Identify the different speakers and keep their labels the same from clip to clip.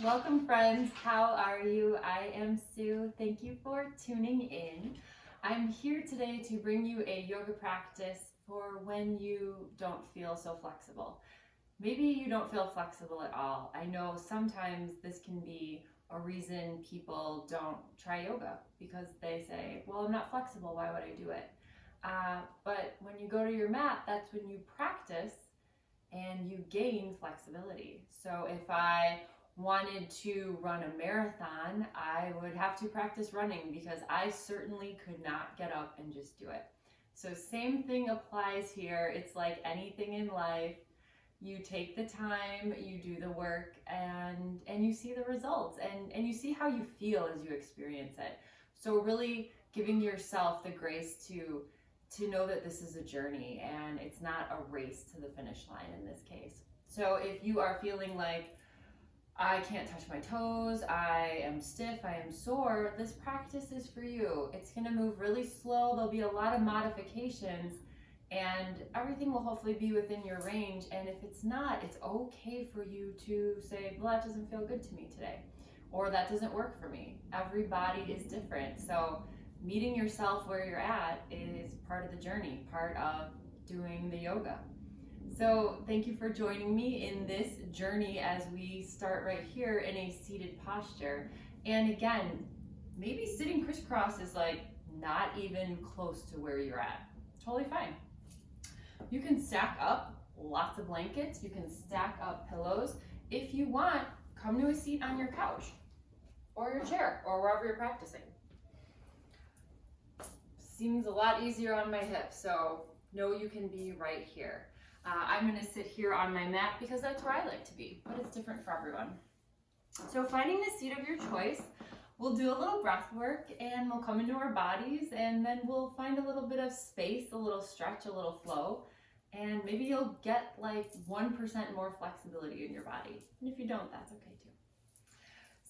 Speaker 1: Welcome, friends. How are you? I am Sue. Thank you for tuning in. I'm here today to bring you a yoga practice for when you don't feel so flexible. Maybe you don't feel flexible at all. I know sometimes this can be a reason people don't try yoga because they say, well, I'm not flexible. Why would I do it? But when you go to your mat, that's when you practice and you gain flexibility. So if I wanted to run a marathon, I would have to practice running because I certainly could not get up and just do it. So same thing applies here. It's like anything in life. You take the time, you do the work, and you see the results, and you see how you feel as you experience it. So really giving yourself the grace to know that this is a journey and it's not a race to the finish line in this case. So if you are feeling like, I can't touch my toes, I am stiff, I am sore, this practice is for you. It's going to move really slow. There'll be a lot of modifications and everything will hopefully be within your range. And if it's not, it's okay for you to say, well, that doesn't feel good to me today, or that doesn't work for me. Every body is different. So meeting yourself where you're at is part of the journey, part of doing the yoga. So thank you for joining me in this journey as we start right here in a seated posture. And again, maybe sitting crisscross is like not even close to where you're at. Totally fine. You can stack up lots of blankets. You can stack up pillows. If you want, come to a seat on your couch or your chair or wherever you're practicing. Seems a lot easier on my hips, so know you can be right here. I'm going to sit here on my mat because that's where I like to be, but it's different for everyone. So finding the seat of your choice, we'll do a little breath work and we'll come into our bodies and then we'll find a little bit of space, a little stretch, a little flow, and maybe you'll get like 1% more flexibility in your body. And if you don't, that's okay too.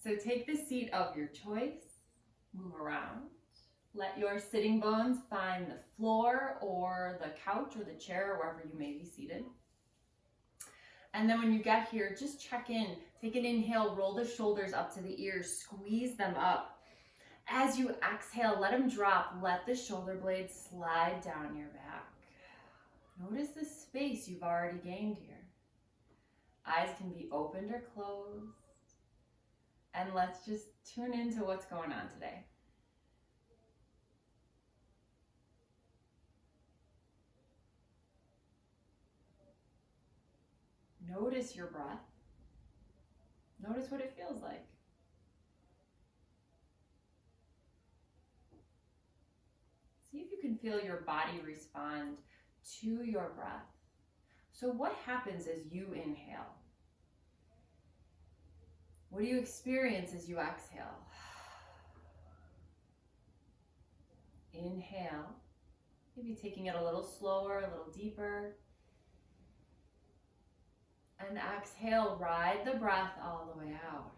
Speaker 1: So take the seat of your choice, move around. Let your sitting bones find the floor or the couch or the chair or wherever you may be seated. And then when you get here, just check in. Take an inhale, roll the shoulders up to the ears, squeeze them up. As you exhale, let them drop. Let the shoulder blades slide down your back. Notice the space you've already gained here. Eyes can be opened or closed. And let's just tune into what's going on today. Notice your breath. Notice what it feels like. See if you can feel your body respond to your breath. So what happens as you inhale? What do you experience as you exhale? Inhale, maybe taking it a little slower, a little deeper. And exhale, ride the breath all the way out.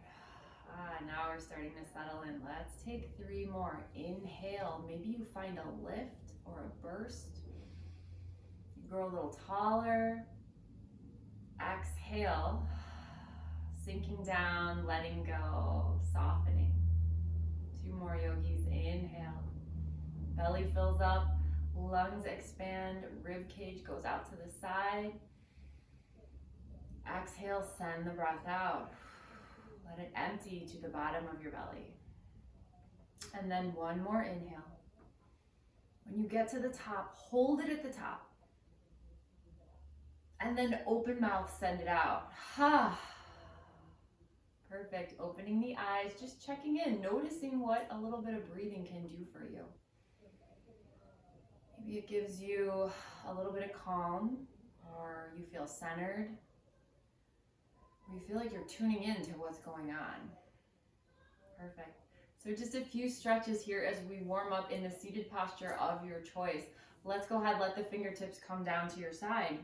Speaker 1: Now we're starting to settle in. Let's take 3 more. Inhale, maybe you find a lift or a burst. You grow a little taller. Exhale, sinking down, letting go, softening. 2 more, yogis. Inhale, belly fills up, lungs expand, rib cage goes out to the side. Exhale, send the breath out. Let it empty to the bottom of your belly. And then 1 more inhale. When you get to the top, hold it at the top. And then open mouth, send it out. Perfect. Opening the eyes, just checking in, noticing what a little bit of breathing can do for you. Maybe it gives you a little bit of calm, or you feel centered. You feel like you're tuning into what's going on. Perfect. So just a few stretches here as we warm up in the seated posture of your choice. Let's go ahead, let the fingertips come down to your side.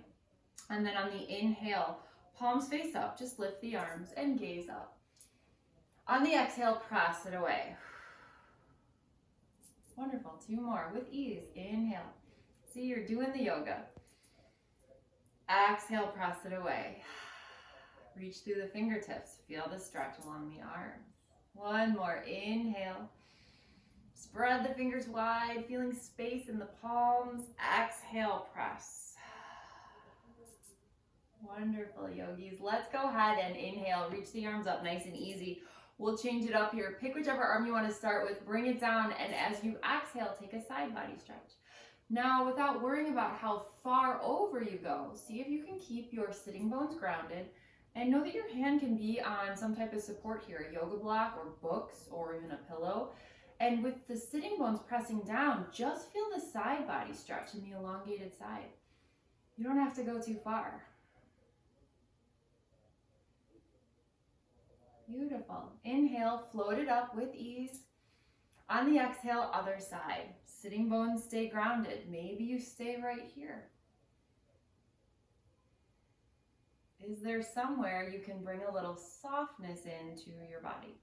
Speaker 1: And then on the inhale, palms face up, just lift the arms and gaze up. On the exhale, press it away. Wonderful, 2 more with ease. Inhale. See, you're doing the yoga. Exhale, press it away. Reach through the fingertips. Feel the stretch along the arms. One more. Inhale. Spread the fingers wide, feeling space in the palms. Exhale, press. Wonderful, yogis. Let's go ahead and inhale. Reach the arms up nice and easy. We'll change it up here. Pick whichever arm you want to start with. Bring it down. And as you exhale, take a side body stretch. Now, without worrying about how far over you go, see if you can keep your sitting bones grounded. And know that your hand can be on some type of support here, a yoga block or books or even a pillow. And with the sitting bones pressing down, just feel the side body stretch in the elongated side. You don't have to go too far. Beautiful. Inhale, float it up with ease. On the exhale, other side. Sitting bones stay grounded. Maybe you stay right here. Is there somewhere you can bring a little softness into your body?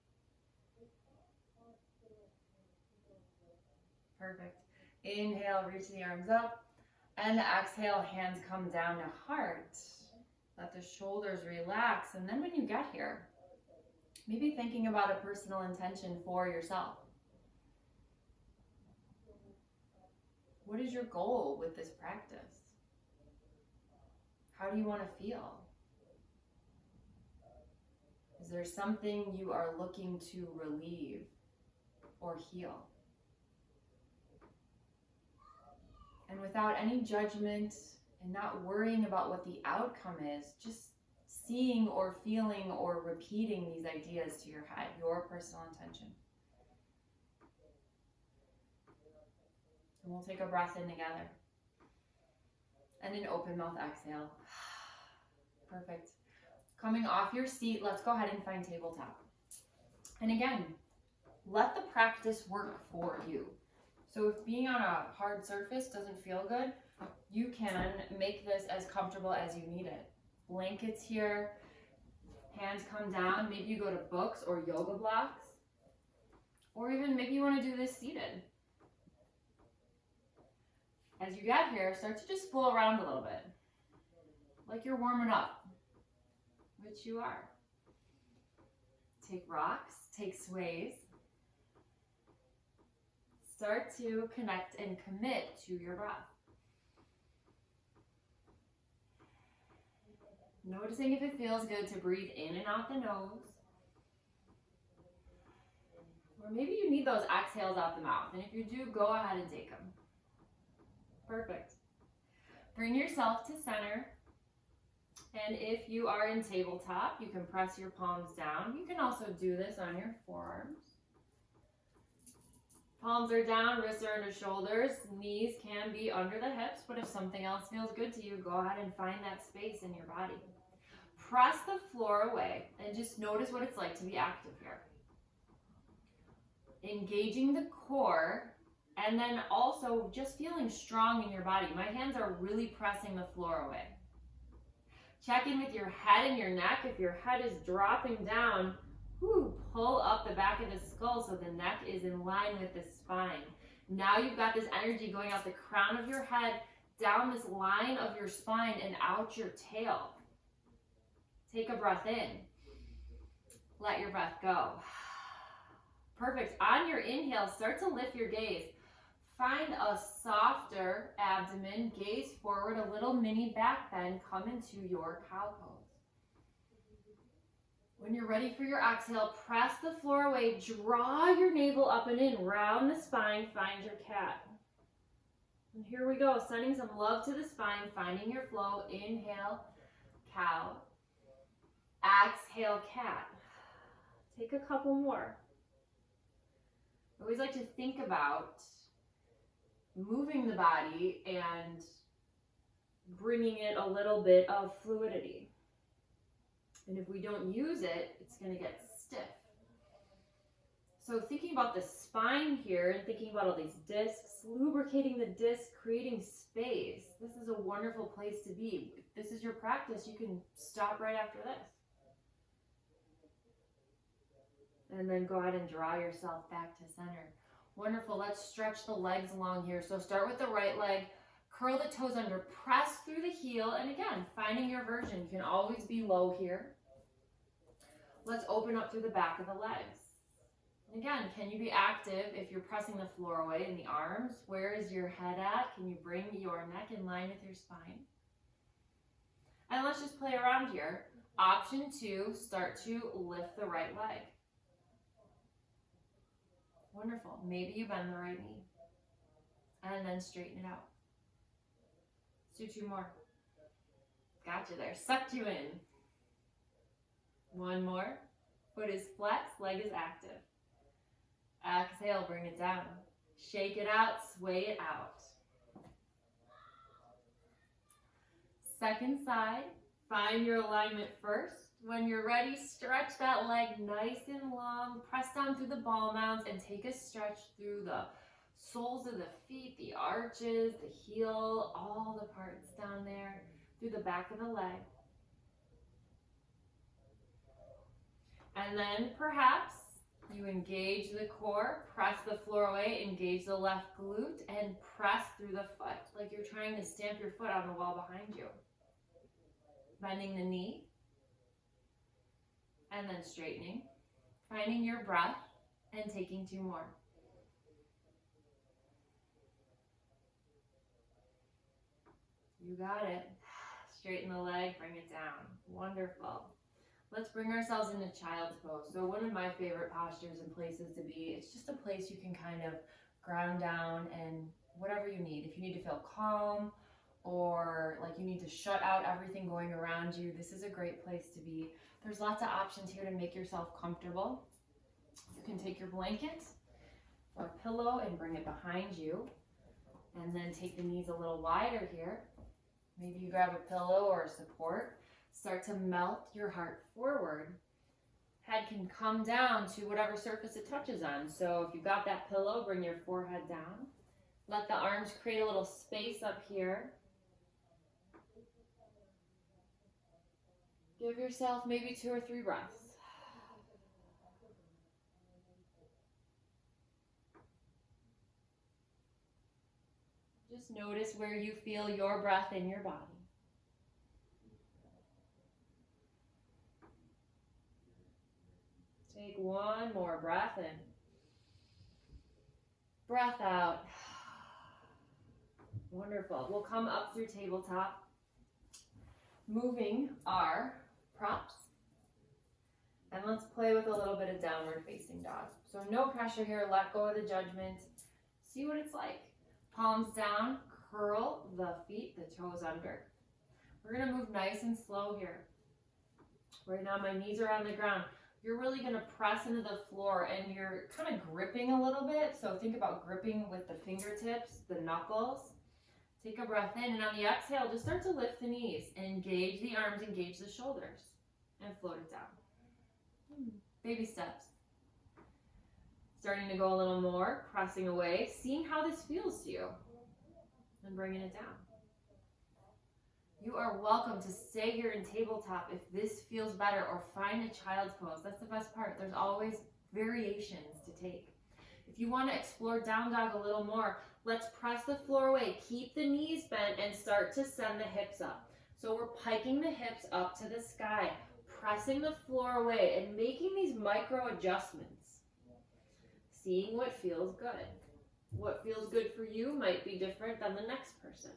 Speaker 1: Perfect. Inhale, reach the arms up. And exhale, hands come down to heart. Let the shoulders relax. And then when you get here, maybe thinking about a personal intention for yourself. What is your goal with this practice? How do you want to feel? Is there something you are looking to relieve or heal? And without any judgment and not worrying about what the outcome is, just seeing or feeling or repeating these ideas to your head, your personal intention. And we'll take a breath in together. And an open mouth exhale. Perfect. Coming off your seat, let's go ahead and find tabletop. And again, let the practice work for you. So if being on a hard surface doesn't feel good, you can make this as comfortable as you need it. Blankets here, hands come down. Maybe you go to books or yoga blocks, or even maybe you want to do this seated. As you get here, start to just flow around a little bit, like you're warming up, which you are. Take rocks, take sways. Start to connect and commit to your breath. Noticing if it feels good to breathe in and out the nose. Or maybe you need those exhales out the mouth. And if you do, go ahead and take them. Perfect. Bring yourself to center. And if you are in tabletop, you can press your palms down. You can also do this on your forearms. Palms are down, wrists are under shoulders, knees can be under the hips, but if something else feels good to you, go ahead and find that space in your body. Press the floor away and just notice what it's like to be active here. Engaging the core and then also just feeling strong in your body. My hands are really pressing the floor away. Check in with your head and your neck. If your head is dropping down, pull up the back of the skull so the neck is in line with the spine. Now you've got this energy going out the crown of your head, down this line of your spine and out your tail. Take a breath in. Let your breath go. Perfect. On your inhale, start to lift your gaze. Find a softer abdomen, gaze forward, a little mini back bend, come into your cow pose. When you're ready for your exhale, press the floor away, draw your navel up and in, round the spine, find your cat. And here we go, sending some love to the spine, finding your flow. Inhale, cow. Exhale, cat. Take a couple more. I always like to think about moving the body and bringing it a little bit of fluidity. And if we don't use it, it's going to get stiff. So thinking about the spine here and thinking about all these discs, lubricating the disc, creating space, this is a wonderful place to be. If this is your practice, you can stop right after this. And then go ahead and draw yourself back to center. Wonderful. Let's stretch the legs along here. So start with the right leg, curl the toes under, press through the heel, and again, finding your version. You can always be low here. Let's open up through the back of the legs. Again, can you be active if you're pressing the floor away in the arms? Where is your head at? Can you bring your neck in line with your spine? And let's just play around here. Option 2, start to lift the right leg. Wonderful. Maybe you bend the right knee. And then straighten it out. Let's do 2 more. Got you there. Sucked you in. 1 more. Foot is flexed, leg is active. Exhale, bring it down. Shake it out, sway it out. Second side, find your alignment first. When you're ready, stretch that leg nice and long. Press down through the ball mounds and take a stretch through the soles of the feet, the arches, the heel, all the parts down there, through the back of the leg. And then perhaps you engage the core, press the floor away, engage the left glute, and press through the foot like you're trying to stamp your foot on the wall behind you. Bending the knee, and then straightening, finding your breath, and taking 2 more. You got it. Straighten the leg, bring it down. Wonderful. Let's bring ourselves into child's pose. So one of my favorite postures and places to be, it's just a place you can kind of ground down and whatever you need. If you need to feel calm or like you need to shut out everything going around you, this is a great place to be. There's lots of options here to make yourself comfortable. You can take your blanket or pillow and bring it behind you, and then take the knees a little wider here. Maybe you grab a pillow or a support. Start to melt your heart forward. Head can come down to whatever surface it touches on. So if you've got that pillow, bring your forehead down. Let the arms create a little space up here. Give yourself maybe 2 or 3 breaths. Just notice where you feel your breath in your body. Take 1 more breath in. Breath out. Wonderful. We'll come up through tabletop, moving our props. And let's play with a little bit of downward facing dog. So no pressure here. Let go of the judgment. See what it's like. Palms down. Curl the feet, the toes under. We're going to move nice and slow here. Right now my knees are on the ground. You're really going to press into the floor and you're kind of gripping a little bit. So think about gripping with the fingertips, the knuckles. Take a breath in, and on the exhale, just start to lift the knees and engage the arms, engage the shoulders, and float it down. Baby steps. Starting to go a little more, pressing away, seeing how this feels to you, and bringing it down. You are welcome to stay here in tabletop if this feels better, or find a child's pose. That's the best part. There's always variations to take. If you want to explore down dog a little more, let's press the floor away. Keep the knees bent and start to send the hips up. So we're piking the hips up to the sky, pressing the floor away and making these micro adjustments. Seeing what feels good. What feels good for you might be different than the next person.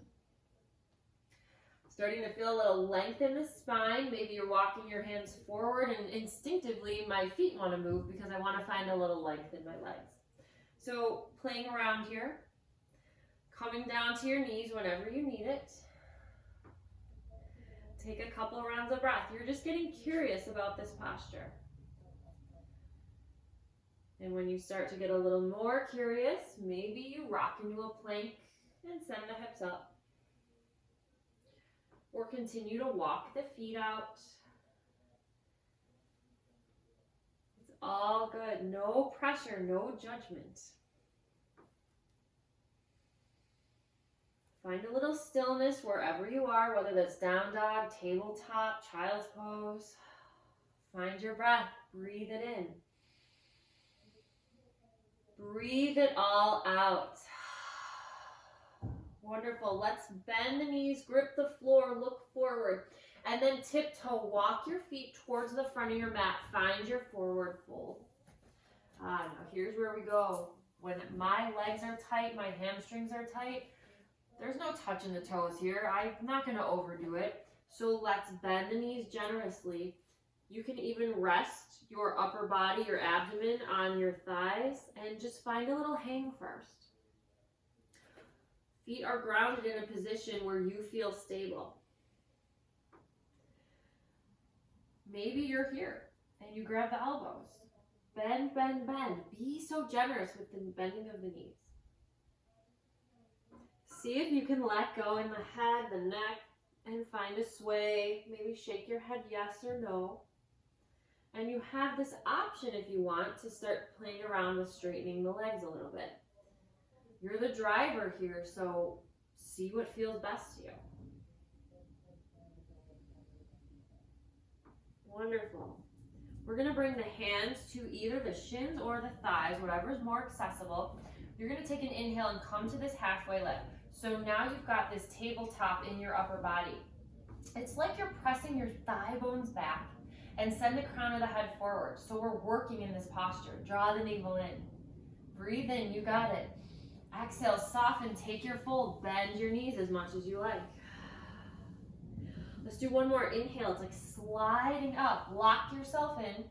Speaker 1: Starting to feel a little length in the spine. Maybe you're walking your hands forward and instinctively my feet want to move because I want to find a little length in my legs. So playing around here, coming down to your knees whenever you need it. Take a couple rounds of breath. You're just getting curious about this posture. And when you start to get a little more curious, maybe you rock into a plank and send the hips up. Or continue to walk the feet out. It's all good. No pressure, no judgment. Find a little stillness wherever you are, whether that's down dog, tabletop, child's pose. Find your breath. Breathe it in. Breathe it all out. Wonderful. Let's bend the knees, grip the floor, look forward.
Speaker 2: And then tiptoe, walk your feet towards the front of your mat. Find your forward fold. Now here's where we go. When my legs are tight, my hamstrings are tight, there's no touching the toes here. I'm not going to overdo it. So let's bend the knees generously. You can even rest your upper body, your abdomen on your thighs, and just find a little hang first. Feet are grounded in a position where you feel stable. Maybe you're here and you grab the elbows. Bend, bend, bend. Be so generous with the bending of the knees. See if you can let go in the head, the neck, and find a sway. Maybe shake your head yes or no. And you have this option if you want to start playing around with straightening the legs a little bit. You're the driver here, so see what feels best to you. Wonderful. We're going to bring the hands to either the shins or the thighs, whatever is more accessible. You're going to take an inhale and come to this halfway lift. So now you've got this tabletop in your upper body. It's like you're pressing your thigh bones back and send the crown of the head forward. So we're working in this posture. Draw the navel in. Breathe in, you got it. Exhale, soften, take your fold. Bend your knees as much as you like. Let's do one more inhale. It's like sliding up. Lock yourself in.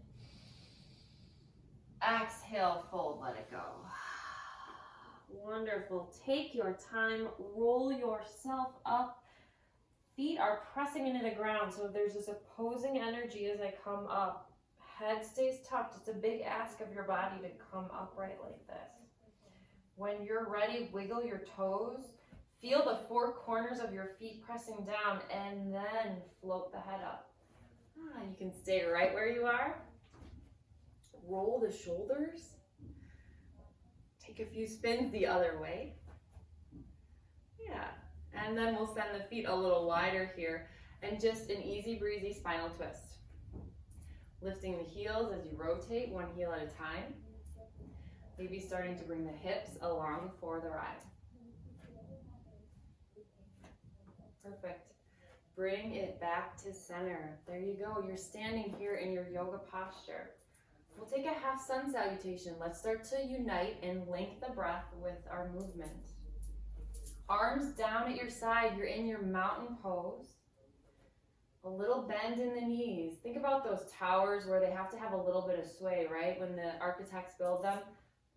Speaker 2: Exhale, fold, let it go. Wonderful. Take your time. Roll yourself up. Feet are pressing into the ground, so there's this opposing energy as I come up. Head stays tucked. It's a big ask of your body to come upright like this. When you're ready, wiggle your toes. Feel the four corners of your feet pressing down, and then float the head up. You can stay right where you are. Roll the shoulders. Take a few spins the other way. Yeah. And then we'll send the feet a little wider here, and just an easy breezy spinal twist. Lifting the heels as you rotate, one heel at a time. Maybe starting to bring the hips along for the ride. Perfect. Bring it back to center. There you go. You're standing here in your yoga posture. We'll take a half sun salutation. Let's start to unite and link the breath with our movement. Arms down at your side. You're in your mountain pose. A little bend in the knees. Think about those towers where they have to have a little bit of sway, right? When the architects build them,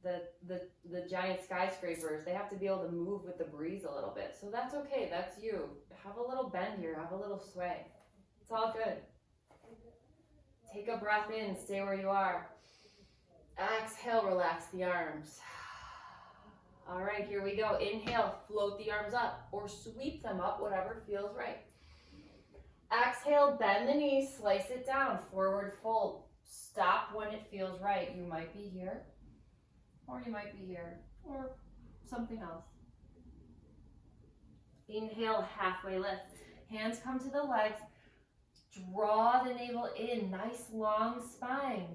Speaker 2: the giant skyscrapers, they have to be able to move with the breeze a little bit. So that's okay. That's you. Have a little bend here. Have a little sway. It's all good. Take a breath in. Stay where you are. Exhale, relax the arms. All right, here we go. Inhale, float the arms up or sweep them up, whatever feels right. Exhale, bend the knees, slice it down, forward fold. Stop when it feels right. You might be here, or you might be here, or something else. Inhale, halfway lift. Hands come to the legs. Draw the navel in, nice long spine.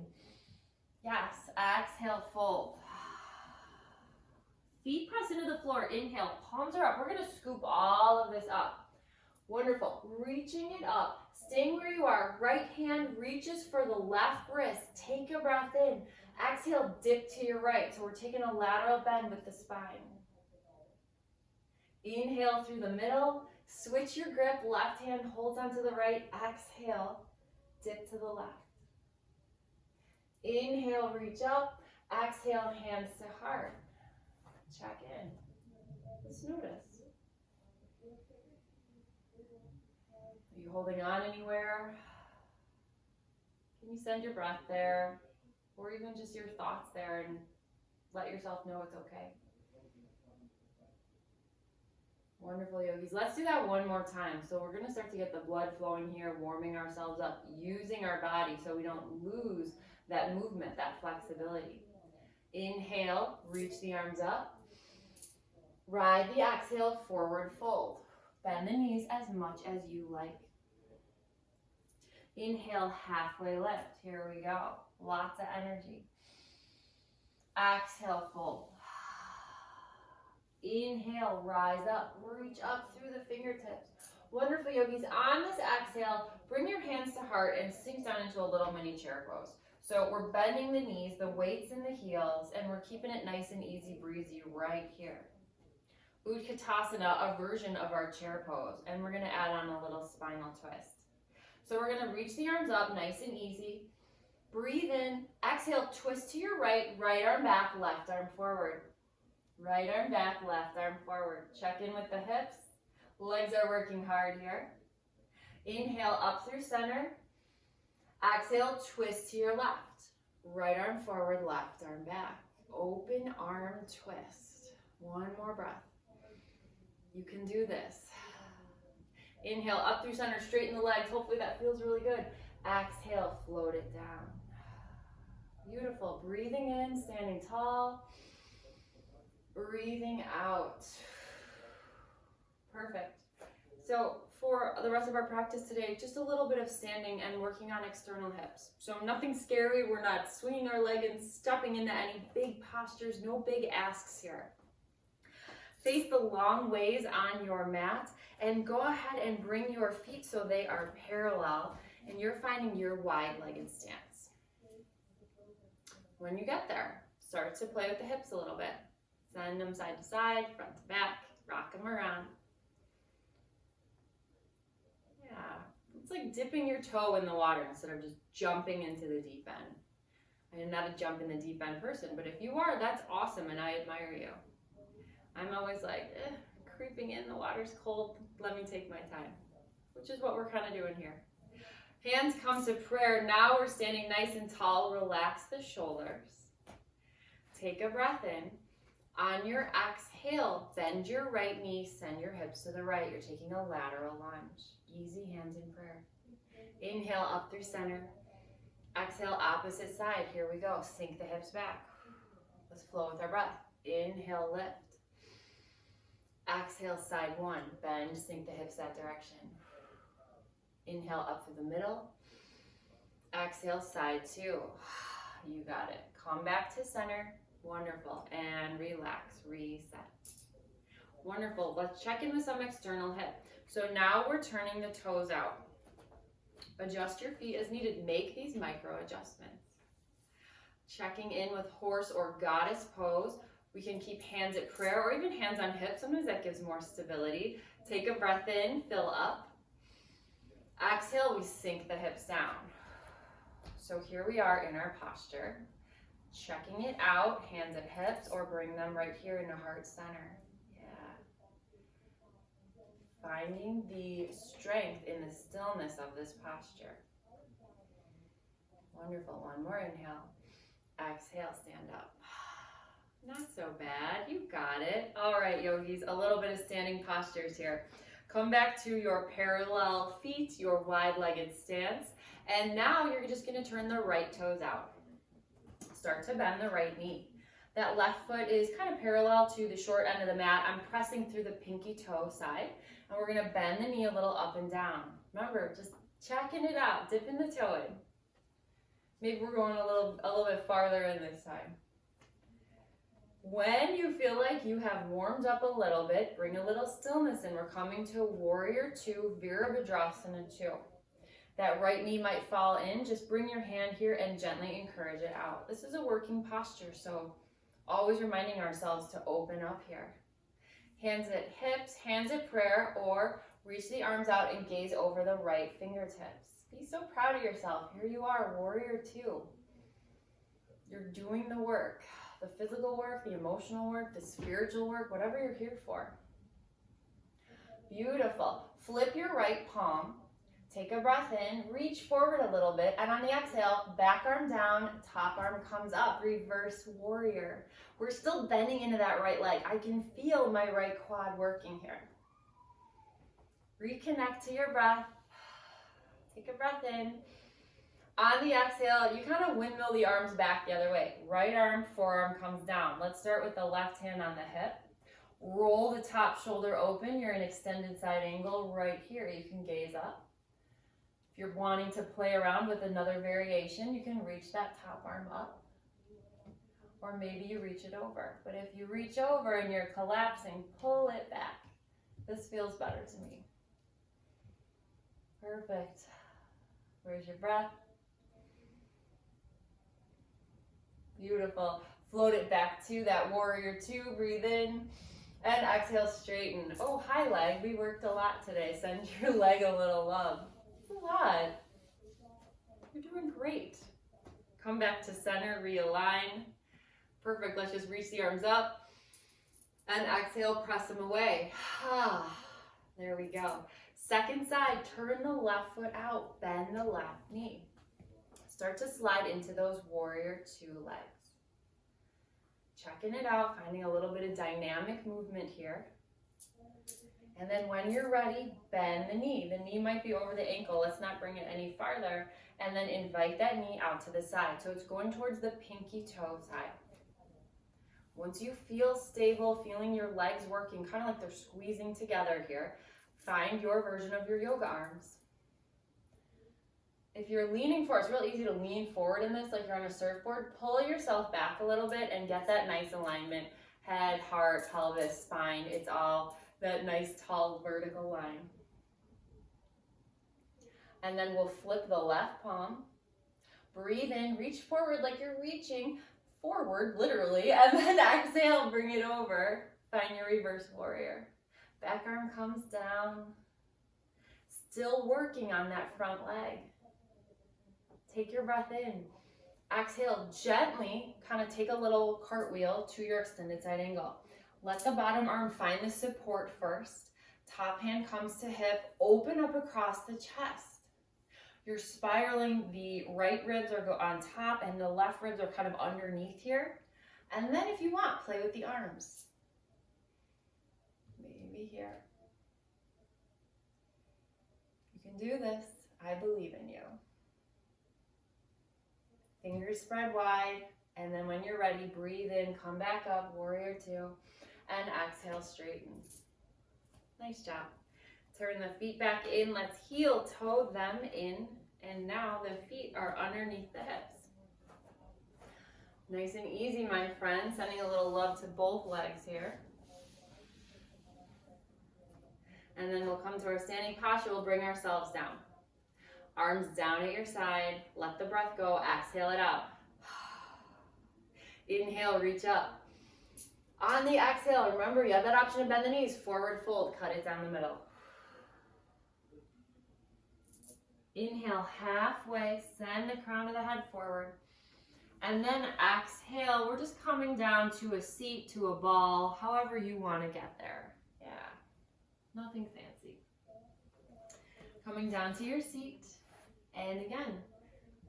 Speaker 2: Yes, exhale, fold. Feet press into the floor. Inhale, palms are up. We're going to scoop all of this up. Wonderful. Reaching it up. Staying where you are. Right hand reaches for the left wrist. Take a breath in. Exhale, dip to your right. So we're taking a lateral bend with the spine. Inhale through the middle. Switch your grip. Left hand holds onto the right. Exhale, dip to the left. Inhale, reach up. Exhale, hands to heart. Check in. Let's notice. Are you holding on anywhere? Can you send your breath there? Or even just your thoughts there and let yourself know it's okay. Wonderful, yogis. Let's do that one more time. So we're going to start to get the blood flowing here, warming ourselves up, using our body so we don't lose that movement, that flexibility. Inhale, reach the arms up. Ride the exhale, forward fold. Bend the knees as much as you like. Inhale, halfway lift. Here we go. Lots of energy. Exhale, fold. Inhale, rise up. Reach up through the fingertips. Wonderful, yogis. On this exhale, bring your hands to heart and sink down into a little mini chair pose. So we're bending the knees, the weight's in the heels, and we're keeping it nice and easy breezy right here. Utkatasana, a version of our chair pose, and we're going to add on a little spinal twist. So we're going to reach the arms up nice and easy. Breathe in, exhale, twist to your right, right arm back, left arm forward. Right arm back, left arm forward. Check in with the hips. Legs are working hard here. Inhale up through center. Exhale, twist to your left. Right arm forward, left arm back. Open arm twist. One more breath. You can do this. Inhale up through center, straighten the legs. Hopefully that feels really good. Exhale, float it down. Beautiful. Breathing in, standing tall. Breathing out. Perfect. So for the rest of our practice today, just a little bit of standing and working on external hips. So nothing scary. We're not swinging our leg and stepping into any big postures. No big asks here. Face the long ways on your mat and go ahead and bring your feet so they are parallel and you're finding your wide-legged stance. When you get there, start to play with the hips a little bit. Send them side to side, front to back, rock them around. Yeah, it's like dipping your toe in the water instead of just jumping into the deep end. I am not a jump in the deep end person, but if you are, that's awesome and I admire you. I'm always like, creeping in, the water's cold, let me take my time, which is what we're kind of doing here. Hands come to prayer. Now we're standing nice and tall. Relax the shoulders. Take a breath in. On your exhale, bend your right knee, send your hips to the right. You're taking a lateral lunge. Easy hands in prayer. Inhale up through center. Exhale opposite side. Here we go. Sink the hips back. Let's flow with our breath. Inhale, lift. Exhale, side one. Bend, sink the hips that direction. Inhale up through the middle. Exhale, side two. You got it. Come back to center. Wonderful. And relax, reset. Wonderful. Let's check in with some external hip. So now we're turning the toes out. Adjust your feet as needed. Make these micro adjustments. Checking in with horse or goddess pose. We can keep hands at prayer or even hands on hips. Sometimes that gives more stability. Take a breath in, fill up. Exhale, we sink the hips down. So here we are in our posture. Checking it out, hands at hips, or bring them right here into heart center. Yeah. Finding the strength in the stillness of this posture. Wonderful. One more inhale. Exhale, stand up. Not so bad. You got it. All right, yogis, a little bit of standing postures here. Come back to your parallel feet, your wide-legged stance. And now you're just going to turn the right toes out. Start to bend the right knee. That left foot is kind of parallel to the short end of the mat. I'm pressing through the pinky toe side. And we're going to bend the knee a little up and down. Remember, just checking it out, dipping the toe in. Maybe we're going a little bit farther in this time. When you feel like you have warmed up a little bit, bring a little stillness in. We're coming to Warrior 2, Virabhadrasana 2. That right knee might fall in. Just bring your hand here and gently encourage it out. This is a working posture, so always reminding ourselves to open up here. Hands at hips, hands at prayer, or reach the arms out and gaze over the right fingertips. Be so proud of yourself. Here you are, Warrior 2. You're doing the work. The physical work, the emotional work, the spiritual work, whatever you're here for. Beautiful. Flip your right palm. Take a breath in. Reach forward a little bit. And on the exhale, back arm down, top arm comes up. Reverse warrior. We're still bending into that right leg. I can feel my right quad working here. Reconnect to your breath. Take a breath in. On the exhale, you kind of windmill the arms back the other way. Right arm, forearm comes down. Let's start with the left hand on the hip. Roll the top shoulder open. You're in extended side angle right here. You can gaze up. If you're wanting to play around with another variation, you can reach that top arm up. Or maybe you reach it over. But if you reach over and you're collapsing, pull it back. This feels better to me. Perfect. Where's your breath? Beautiful. Float it back to that warrior two. Breathe in and exhale, straighten. Oh, hi leg. We worked a lot today. Send your leg a little love. It's a lot. You're doing great. Come back to center, realign. Perfect. Let's just reach the arms up and exhale, press them away. There we go. Second side, turn the left foot out, bend the left knee. Start to slide into those warrior two legs. Checking it out, finding a little bit of dynamic movement here. And then when you're ready, bend the knee. The knee might be over the ankle. Let's not bring it any farther. And then invite that knee out to the side. So it's going towards the pinky toe side. Once you feel stable, feeling your legs working, kind of like they're squeezing together here, find your version of your yoga arms. If you're leaning forward, it's real easy to lean forward in this like you're on a surfboard. Pull yourself back a little bit and get that nice alignment. Head, heart, pelvis, spine, it's all that nice tall vertical line. And then we'll flip the left palm. Breathe in, reach forward like you're reaching forward, literally, and then exhale, bring it over. Find your reverse warrior. Back arm comes down. Still working on that front leg. Take your breath in. Exhale, gently, kind of take a little cartwheel to your extended side angle. Let the bottom arm find the support first. Top hand comes to hip, open up across the chest. You're spiraling, the right ribs are on top and the left ribs are kind of underneath here. And then if you want, play with the arms. Maybe here. You can do this. I believe in you. Fingers spread wide, and then when you're ready, breathe in, come back up, warrior two, and exhale, straighten. Nice job. Turn the feet back in. Let's heel toe them in, and now the feet are underneath the hips. Nice and easy, my friend. Sending a little love to both legs here. And then we'll come to our standing posture. We'll bring ourselves down. Arms down at your side. Let the breath go. Exhale it out. Inhale, reach up. On the exhale, remember you have that option to bend the knees. Forward fold, cut it down the middle. Inhale, halfway, send the crown of the head forward. And then exhale, we're just coming down to a seat, to a ball, however you want to get there. Yeah, nothing fancy. Coming down to your seat. And again,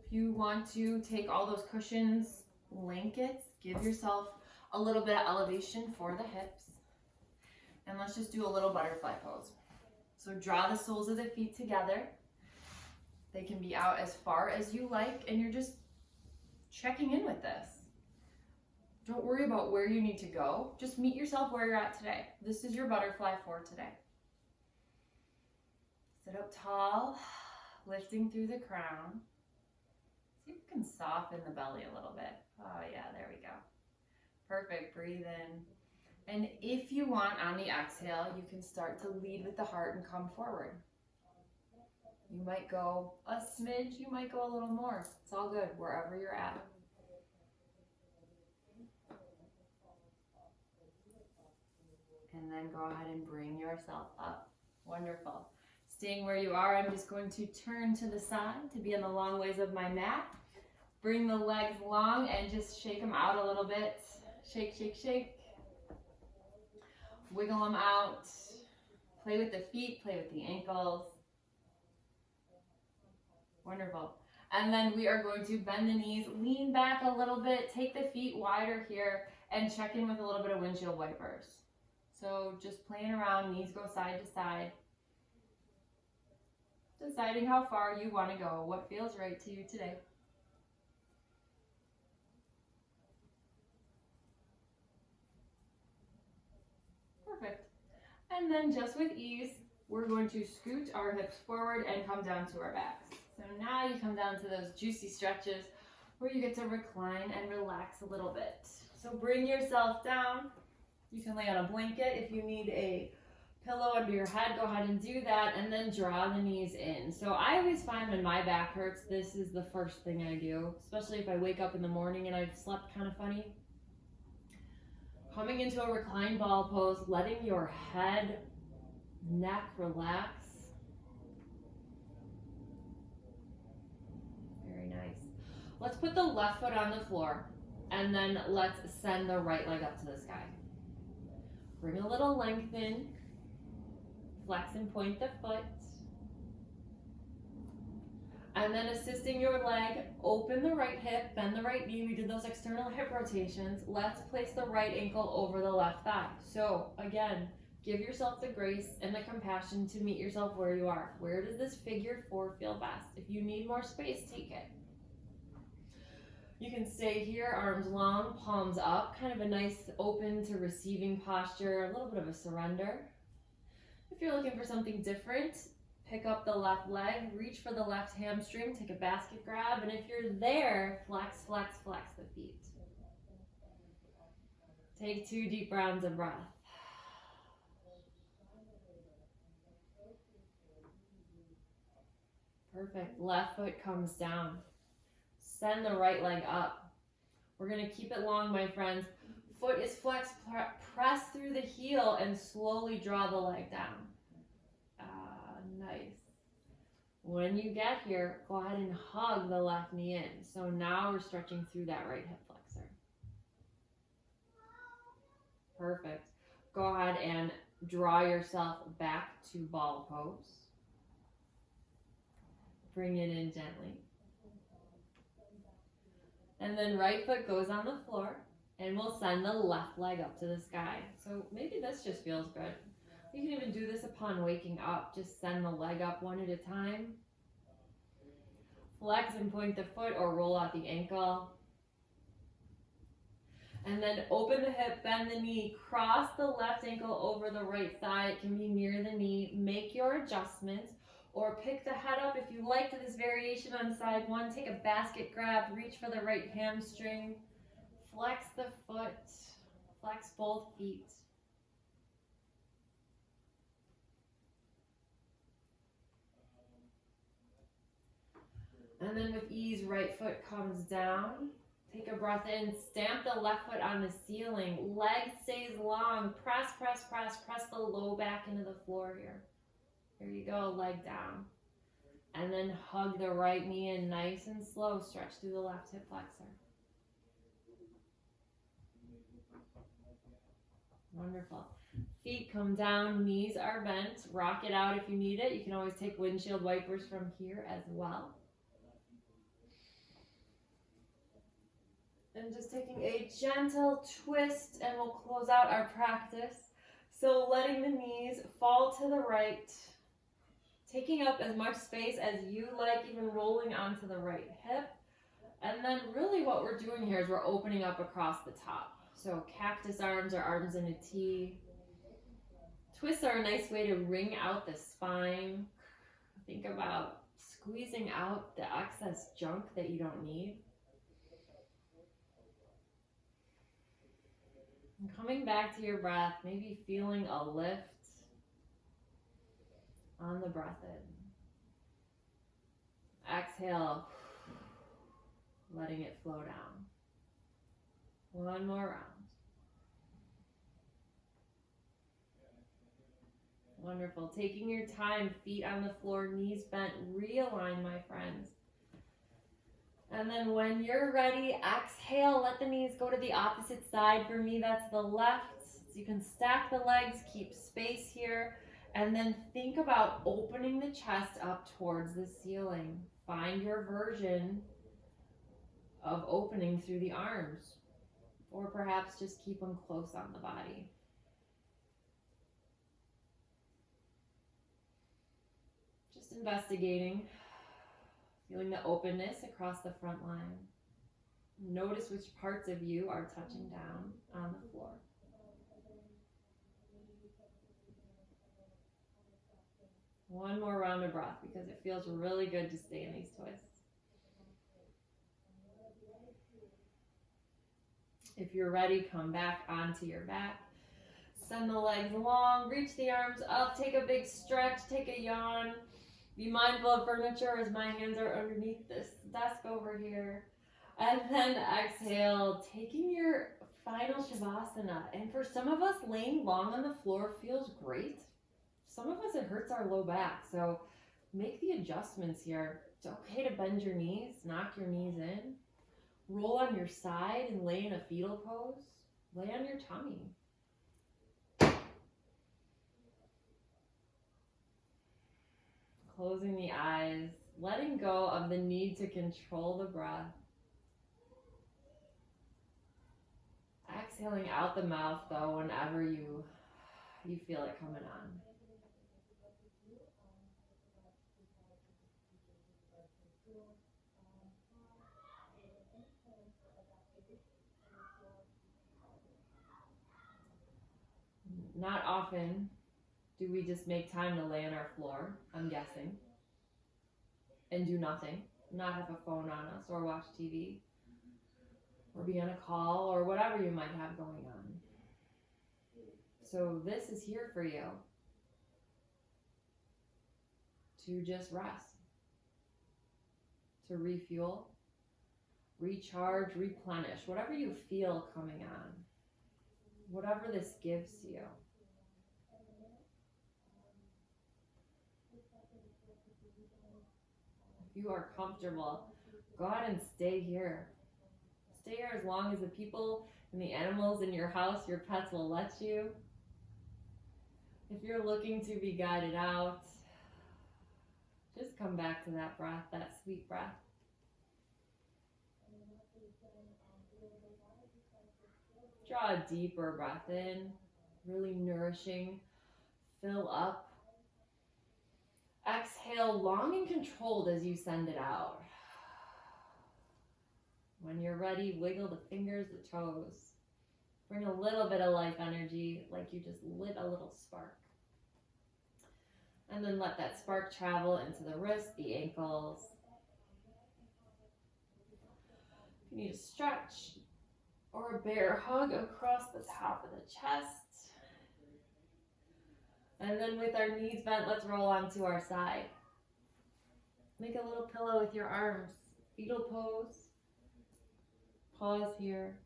Speaker 2: if you want to take all those cushions, blankets, give yourself a little bit of elevation for the hips. And let's just do a little butterfly pose. So draw the soles of the feet together. They can be out as far as you like, and you're just checking in with this. Don't worry about where you need to go. Just meet yourself where you're at today. This is your butterfly for today. Sit up tall. Lifting through the crown. See if you can soften the belly a little bit. Oh yeah, there we go. Perfect, breathe in. And if you want on the exhale, you can start to lead with the heart and come forward. You might go a smidge, you might go a little more. It's all good, wherever you're at. And then go ahead and bring yourself up. Wonderful. Staying where you are, I'm just going to turn to the side to be in the long ways of my mat. Bring the legs long and just shake them out a little bit. Shake, shake, shake. Wiggle them out. Play with the feet, play with the ankles. Wonderful. And then we are going to bend the knees, lean back a little bit, take the feet wider here, and check in with a little bit of windshield wipers. So just playing around, knees go side to side. Deciding how far you want to go, what feels right to you today. Perfect. And then just with ease, we're going to scoot our hips forward and come down to our backs. So now you come down to those juicy stretches where you get to recline and relax a little bit. So bring yourself down. You can lay on a blanket if you need a
Speaker 1: pillow under your head, go ahead and do that, and then draw the knees in. So I always find when my back hurts, this is the first thing I do, especially if I wake up in the morning and I've slept kind of funny. Coming into a reclined ball pose, letting your head, neck relax. Very nice. Let's put the left foot on the floor, and then let's send the right leg up to the sky. Bring a little lengthen. Flex and point the foot. And then assisting your leg, open the right hip, bend the right knee. We did those external hip rotations. Let's place the right ankle over the left thigh. So again, give yourself the grace and the compassion to meet yourself where you are. Where does this figure 4 feel best? If you need more space, take it. You can stay here, arms long, palms up, kind of a nice open to receiving posture, a little bit of a surrender. If you're looking for something different, pick up the left leg, reach for the left hamstring, take a basket grab, and if you're there, flex, flex, flex the feet. Take 2 deep rounds of breath. Perfect. Left foot comes down. Send the right leg up. We're going to keep it long, my friends. Foot is flexed, press through the heel and slowly draw the leg down. Nice. When you get here, go ahead and hug the left knee in. So now we're stretching through that right hip flexor. Perfect. Go ahead and draw yourself back to ball pose. Bring it in gently. And then right foot goes on the floor, and we'll send the left leg up to the sky. So maybe this just feels good. You can even do this upon waking up. Just send the leg up one at a time. Flex and point the foot or roll out the ankle. And then open the hip, bend the knee, cross the left ankle over the right thigh. It can be near the knee. Make your adjustments or pick the head up. If you liked this variation on side 1, take a basket grab, reach for the right hamstring, flex the foot, flex both feet. And then with ease, right foot comes down. Take a breath in, stamp the left foot on the ceiling. Leg stays long. Press, press, press, press the low back into the floor here. Here you go, leg down. And then hug the right knee in nice and slow. Stretch through the left hip flexor. Wonderful. Feet come down, knees are bent. Rock it out if you need it. You can always take windshield wipers from here as well. And just taking a gentle twist, and we'll close out our practice. So letting the knees fall to the right, taking up as much space as you like, even rolling onto the right hip. And then really what we're doing here is we're opening up across the top. So cactus arms or arms in a T. Twists are a nice way to wring out the spine. Think about squeezing out the excess junk that you don't need. And coming back to your breath, maybe feeling a lift on the breath in. Exhale, letting it flow down. One more round. Wonderful. Taking your time, feet on the floor, knees bent, realign, my friends. And then when you're ready, exhale, let the knees go to the opposite side. For me, that's the left. So you can stack the legs, keep space here. And then think about opening the chest up towards the ceiling. Find your version of opening through the arms. Or perhaps just keep them close on the body. Just investigating. Feeling the openness across the front line. Notice which parts of you are touching down on the floor. One more round of breath because it feels really good to stay in these twists. If you're ready, come back onto your back.
Speaker 2: Send the legs long, reach the arms up, take a big stretch, take a yawn. Be mindful of furniture as my hands are underneath this desk over here. And then exhale, taking your final Shavasana. And for some of us, laying long on the floor feels great. Some of us, it hurts our low back. So make the adjustments here. It's okay to bend your knees, knock your knees in. Roll on your side and lay in a fetal pose. Lay on your tummy. Closing the eyes, letting go of the need to control the breath. Exhaling out the mouth though whenever you feel it coming on. Not often do we just make time to lay on our floor, I'm guessing, and do nothing, not have a phone on us or watch TV or be on a call or whatever you might have going on. So this is here for you to just rest, to refuel, recharge, replenish, whatever you feel coming on, whatever this gives to you. If you are comfortable, go ahead and stay here. Stay here as long as the people and the animals in your house, your pets, will let you. If you're looking to be guided out, just come back to that breath, that sweet breath. Draw a deeper breath in, really nourishing, fill up. Exhale long and controlled as you send it out. When you're ready, wiggle the fingers, the toes. Bring a little bit of life energy, like you just lit a little spark. And then let that spark travel into the wrists, the ankles. If you need a stretch or a bear hug across the top of the chest. And then with our knees bent, let's roll onto our side. Make a little pillow with your arms. Fetal pose. Pause here.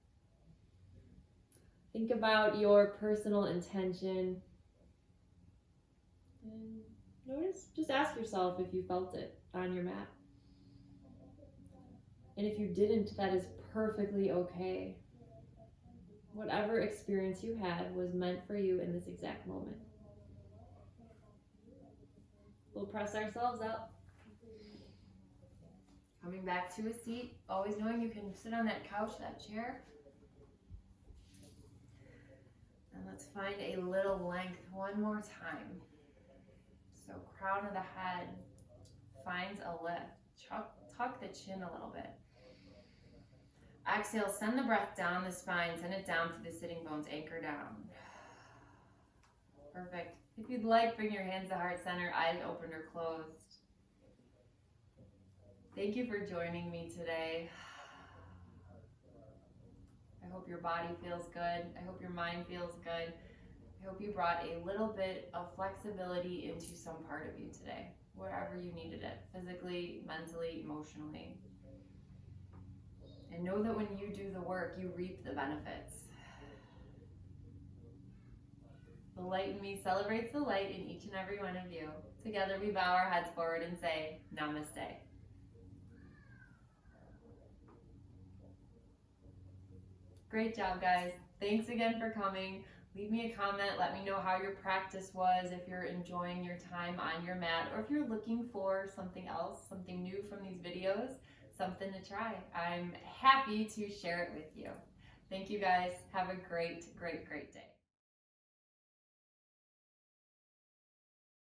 Speaker 2: Think about your personal intention. And notice, just ask yourself if you felt it on your mat. And if you didn't, that is perfectly okay. Whatever experience you had was meant for you in this exact moment. We'll press ourselves up. Coming back to a seat, always knowing you can sit on that couch, that chair. And let's find a little length one more time. So crown of the head finds a lift. Tuck the chin a little bit. Exhale, send the breath down the spine, send it down to the sitting bones, anchor down. Perfect. If you'd like, bring your hands to heart center, eyes open or closed. Thank you for joining me today. I hope your body feels good. I hope your mind feels good. I hope you brought a little bit of flexibility into some part of you today, wherever you needed it, physically, mentally, emotionally. And know that when you do the work, you reap the benefits. The light in me celebrates the light in each and every one of you. Together we bow our heads forward and say, Namaste. Great job, guys. Thanks again for coming. Leave me a comment. Let me know how your practice was, if you're enjoying your time on your mat, or if you're looking for something else, something new from these videos, something to try. I'm happy to share it with you. Thank you, guys. Have a great, great, great day.